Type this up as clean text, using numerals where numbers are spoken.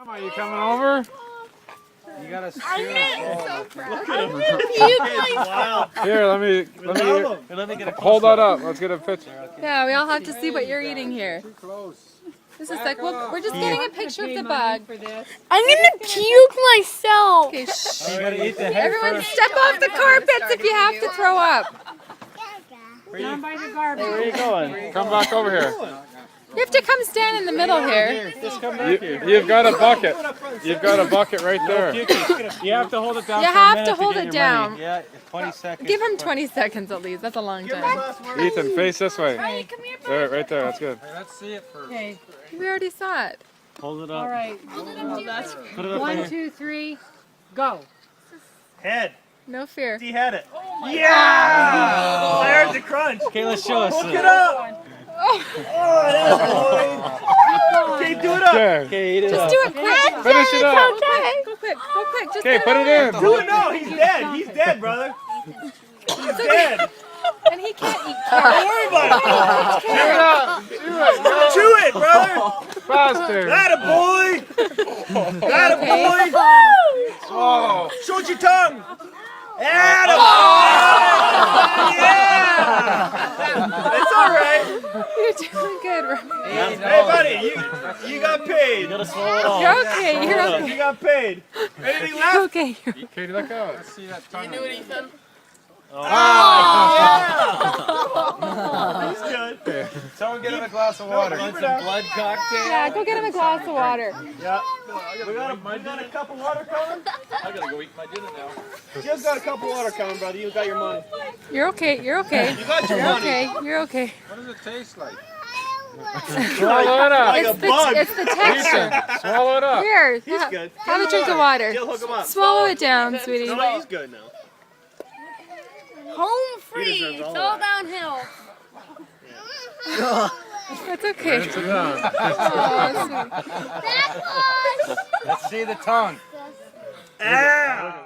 Are you coming over? You gotta steer Here, let me get a hold that up. Let's get a picture. Yeah, we all have to see what you're eating here. This is like, well, we're just getting a picture of the bug. I'm gonna puke myself. Okay, shh. You gotta eat the head Everyone first. step off the carpets if you have to throw up. Down by the garbage. Where are you going? Come back over here. You have to come stand in the middle here. Just come back here. You've got a bucket. You've got a bucket right there. You have to hold it down You for a have minute to hold get it your down. money. Yeah, 20 seconds. Give him 20 seconds at least. That's a long time. Ethan, face this way. There, right there. That's good. Let's see it first. Okay, We already saw it. Hold it up. all right. Put it up 1, 2, 3, go. Head. No fear. He had it. Yeah! I heard the crunch. Okay, let's show us. Hook it up. Oh, that boy. Okay, do it up. Okay. Okay, eat it Just up. do it quick. Finish it up. Go quick. Go quick. Just Okay, put it in. Do it now. He's dead. He's dead, brother. He's dead. And he can't eat Don't carrots. worry about it. Chew it up. Chew it. Chew it, brother. Faster. That a boy. That a boy. Swallow. Show your tongue. That a boy. Yeah. It's all right. You're doing good, Remy. Hey, buddy, you got paid. You gotta swallow it all. You're okay. You're okay. You got paid. Anything left? You're okay. Katie, look out. Let's see that tongue. He's good. Someone get him a glass of water. Want some blood cocktail? Yeah, go get him a glass of water. Yeah. We got a cup of water coming? I gotta go eat my dinner now. Jim's got a cup of water coming, brother. You got your money. You're okay. You're okay. You got your You're money. okay. You're okay. What does it taste like? Swallow it up. Like a It's bug. the texture. Ethan, swallow it up. Here, He's good. have a drink of water. He'll hook him up. Swallow it down, sweetie. No, he's good now. Home free. deserves It's all all downhill. It's okay. Rinse it down. Oh, sweet. That was. Let's see the tongue. Ah!